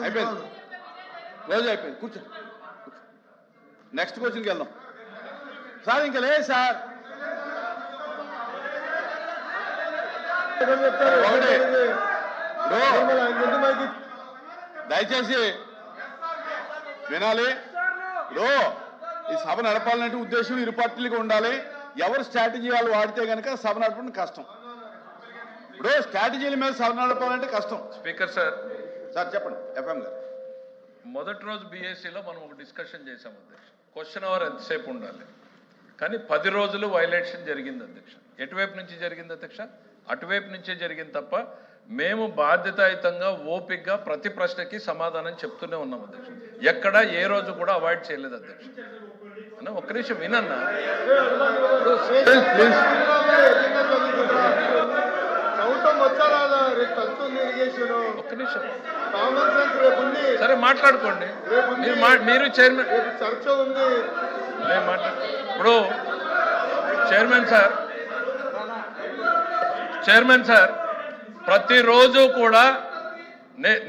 అయిపోయింది, రోజు అయిపోయింది. కూర్చో, నెక్స్ట్ క్వశ్చన్కి వెళ్దాం సార్. ఇంకా లేదు సార్. దయచేసి వినాలి. ఈ సభ నడపాలంటే ఉద్దేశం ఇరు పార్టీలకు ఉండాలి. ఎవరు స్ట్రాటజీ వాళ్ళు వాడితే కనుక సభ నడపడం కష్టం. ఇప్పుడు స్ట్రాటజీల మీద సభ నడపాలంటే కష్టం. స్పీకర్ సార్, చెప్పండి. ఎఫ్ఎం గారు, మొదటి రోజు బీఎస్సీలో మనం ఒక డిస్కషన్ చేశాం అధ్యక్ష. క్వశ్చన్ అవర్ ఎంతసేపు ఉండాలి, కానీ 10 రోజులు వైలేషన్ జరిగింది అధ్యక్ష. ఎటువైపు నుంచి జరిగింది అధ్యక్ష? అటువైపు నుంచే జరిగింది తప్ప మేము బాధ్యతాయుతంగా ఓపికగా ప్రతి ప్రశ్నకి సమాధానం చెప్తూనే ఉన్నాం అధ్యక్ష. ఎక్కడ ఏ రోజు కూడా అవాయిడ్ చేయలేదు అధ్యక్ష. అన్న ఒక్క నిమిషం వినన్నా. ఒక్క నిమిషం సరే మాట్లాడుకోండి. మీరు చైర్మన్ ఇప్పుడు చైర్మన్ సార్ ప్రతిరోజు కూడా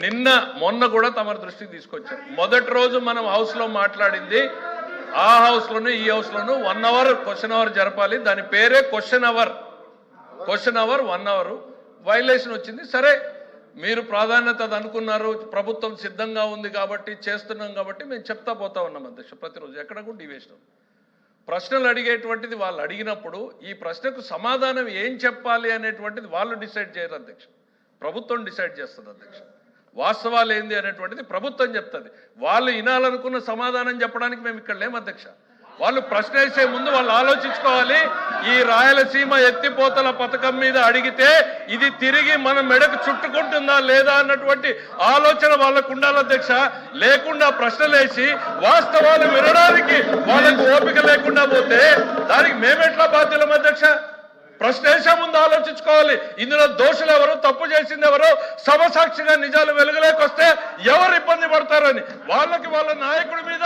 నిన్న మొన్న కూడా తమ దృష్టికి తీసుకొచ్చారు. మొదటి రోజు మనం హౌస్లో మాట్లాడింది, ఆ హౌస్లోనూ ఈ హౌస్లోనూ 1 అవర్ క్వశ్చన్ అవర్ జరపాలి. దాని పేరే క్వశ్చన్ అవర్ 1 అవర్. వైలేషన్ వచ్చింది. సరే మీరు ప్రాధాన్యత అనుకున్నారు, ప్రభుత్వం సిద్ధంగా ఉంది కాబట్టి చేస్తున్నాం కాబట్టి మేము చెప్తా పోతా ఉన్నాం అధ్యక్ష. ప్రతిరోజు ఎక్కడ కూడా డివేషన్. ప్రశ్నలు అడిగేటువంటిది వాళ్ళు అడిగినప్పుడు ఈ ప్రశ్నకు సమాధానం ఏం చెప్పాలి అనేటువంటిది వాళ్ళు డిసైడ్ చేయరు అధ్యక్ష, ప్రభుత్వం డిసైడ్ చేస్తుంది అధ్యక్ష. వాస్తవాలు ఏంది అనేటువంటిది ప్రభుత్వం చెప్తుంది. వాళ్ళు వినాలనుకున్న సమాధానం చెప్పడానికి మేము ఇక్కడ లేము అధ్యక్ష. వాళ్ళు ప్రశ్న వేసే ముందు వాళ్ళు ఆలోచించుకోవాలి. ఈ రాయలసీమ ఎత్తిపోతల పథకం మీద అడిగితే ఇది తిరిగి మన మెడకు చుట్టుకుంటుందా లేదా అన్నటువంటి ఆలోచన వాళ్ళకు ఉండాలి అధ్యక్ష. లేకుండా ప్రశ్నలేసి వాస్తవాలు వినడానికి వాళ్ళకు ఓపిక లేకుండా పోతే దానికి మేమెట్లా బాధ్యులం అధ్యక్ష? ప్రశ్న వేసే ముందు ఆలోచించుకోవాలి. ఇందులో దోషులు ఎవరు, తప్పు చేసింది ఎవరు, సభ సాక్షిగా నిజాలు వెలుగులేకొస్తే ఎవరు ఇబ్బంది పడతారని వాళ్ళకి వాళ్ళ నాయకుడి మీద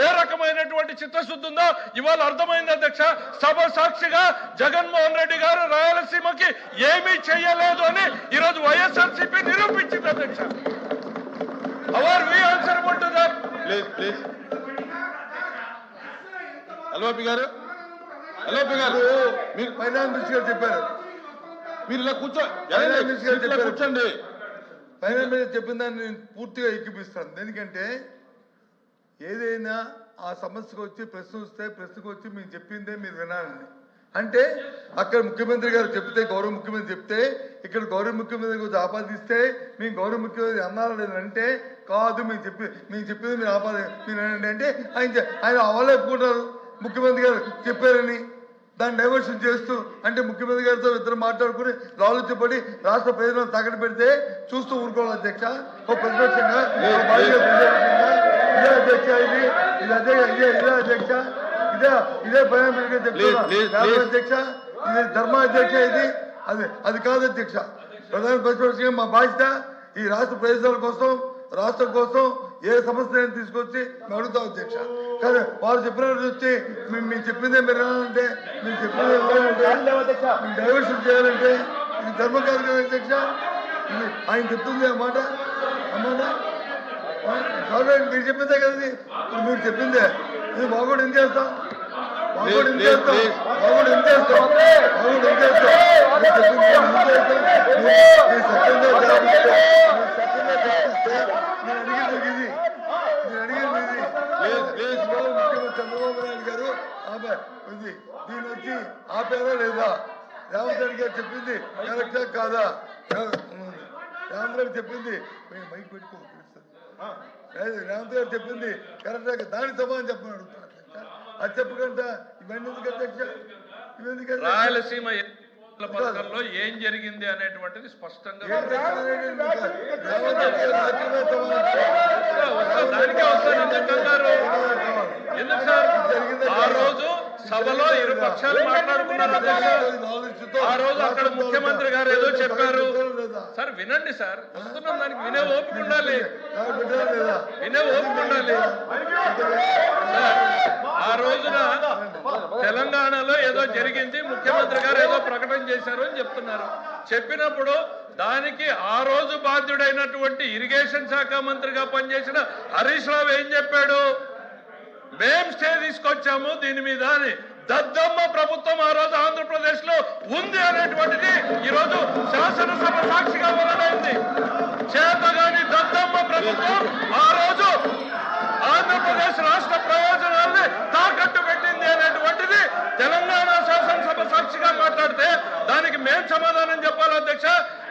ఏ రకమైనటువంటి చిత్తశుద్ధి ఉందో ఇవాళ అర్థమైంది అధ్యక్ష. సభ సాక్షిగా జగన్మోహన్ రెడ్డి గారు రాయలసీమకి ఏమీ చెయ్యలేదు అని ఈరోజు వైఎస్ఆర్సీపీ నిరూపించింది అధ్యక్ష. Our we answerable to that. Please అల్వాపి గారు, మీరు ఫైనాన్స్ మినిస్టర్ గారు చెప్పారు, మీరు ఇలా కూర్చోండి. ఫైనాన్స్ మినిస్టర్ చెప్పిన దాన్ని నేను పూర్తిగా ఎక్కిపిస్తాను. ఎందుకంటే ఏదైనా ఆ సమస్యకు వచ్చి ప్రశ్నకు వచ్చి మేము చెప్పిందే మీరు వినాలని. అంటే అక్కడ ముఖ్యమంత్రి గారు చెప్తే, గౌరవ ముఖ్యమంత్రి చెప్తే, ఇక్కడ గౌరవ ముఖ్యమంత్రి గురించి ఆపాదిస్తే మేము గౌరవ ముఖ్యమంత్రి అన్నారా లేదంటే కాదు, మేము చెప్పింది మీరు మీరు అంటే ఆయన అవలే ఒప్పుకుంటారు ముఖ్యమంత్రి గారు చెప్పారని. దాన్ని డైవర్షన్ చేస్తూ అంటే ముఖ్యమంత్రి గారితో ఇద్దరు మాట్లాడుకుని లాలుచిపడి రాష్ట్ర ప్రయోజనాలు తాకట్టు పెడితే చూస్తూ ఊరుకోవాలి అధ్యక్ష. ఓ ప్రతిపక్షంగా ఇదే అధ్యక్ష, ఇదే అధ్యక్ష, ఇదే ప్రధానమంత్రి చెప్తున్నా అధ్యక్ష, ఇది ధర్మ అధ్యక్ష, ఇది అది కాదు అధ్యక్ష. ప్రధాన ప్రతిపక్షంగా మా బాధ్యత ఈ రాష్ట్ర ప్రయోజనాల కోసం, రాష్ట్రం కోసం ఏ సమస్యను తీసుకొచ్చి మేము అడుగుతాం అధ్యక్ష. కానీ వాళ్ళు చెప్పినట్టు వచ్చి మేము చెప్పిందే మీరు అంటే, మేము చెప్పిందే మేము డైవర్షన్ చేయాలంటే ఇది ధర్మం కాదు కదా అధ్యక్ష. ఆయన చెప్తుంది అన్నమాట మీరు చెప్పిందే కదా, ఇది మీరు చెప్పిందే. ఇది బాగోడు ఏం చేస్తాం, బాగోడు ఏం చేస్తాం, బాగోడు ఏం చేస్తాం, బాగోడు ఏం చేస్తాం, చంద్రబాబు నాయుడు గారు దీని వచ్చి ఆపేదా లేదా, రేవంత్ రెడ్డి గారు చెప్పింది కరెక్టా కాదా, రేవంత్ రెడ్డి చెప్పింది మైక్ పెట్టుకో రేవంత్ గారు చెప్పింది కరెక్టా, దానికి సమాధానం చెప్పని అడుగుతున్నారు. అది చెప్పకుండా ఇవన్నీ ఎందుకు అధ్యక్ష? ఇవన్నీ రాయలసీమ పథకంలో ఏం జరిగింది అనేటువంటిది స్పష్టంగా దానికే వస్తారు. ఎందుకు సార్ ఆ రోజు సభలో ఇరు పక్షాలు మాట్లాడుకున్నారు. ఆ రోజు అక్కడ ముఖ్యమంత్రి గారు ఏదో చెప్పారు సార్. వినండి సార్, వస్తున్నాం, దానికి వినే ఓపిక ఉండాలి, వినే ఓపిక ఉండాలి. ఆ రోజున తెలంగాణలో ఏదో జరిగింది, ముఖ్యమంత్రి గారు ఏదో ప్రకటన చేశారు అని చెప్తున్నారు. చెప్పినప్పుడు దానికి ఆ రోజు బాధ్యుడైనటువంటి ఇరిగేషన్ శాఖ మంత్రిగా పనిచేసిన హరీష్ రావు ఏం చెప్పాడు? మేం స్టే తీసుకొచ్చాము దీని మీద అని. దద్దమ్మ ప్రభుత్వం ఆ రోజు ఆంధ్రప్రదేశ్ లో ఉంది అనేటువంటిది ఈరోజు శాసనసభ సాక్షిగా వెల్లడైంది. చేతగాని దద్దమ్మ ప్రభుత్వం ఆ రోజు ఆంధ్రప్రదేశ్ రాష్ట్ర ప్రయోజనాల్ని తాకట్టు పెట్టింది అనేటువంటిది తెలంగాణ శాసనసభ సాక్షిగా మాట్లాడితే దానికి మేం సమాధానం చెప్పాలి అధ్యక్ష.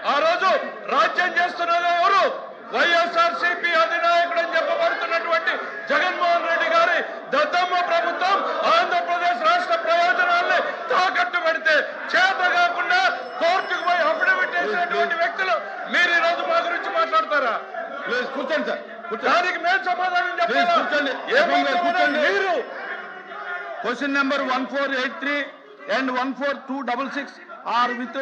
ఆ రోజు రాజ్యం చేస్తున్నది ఎవరు? వైఎస్ఆర్సీపీ అధినాయకుడు అని చెప్పబడుతున్నటువంటి జగన్మోహన్ రెడ్డి గారి దద్దమ్మ ప్రభుత్వం ఆంధ్రప్రదేశ్ రాష్ట్ర ప్రయోజనాల్ని తాకట్టు పెడితే చేత కాకుండా కోర్టుకు పోయి అఫిడవిట్ చేసినటువంటి వ్యక్తులు మీరు ఈ రోజు మా గురించి మాట్లాడతారా? ప్లీజ్ కూర్చోండి సార్, దానికి మేము సమాధానం ప్లీజ్ కూర్చోండి. చెప్పాలి. మీరు question number 1483 and 14266 are with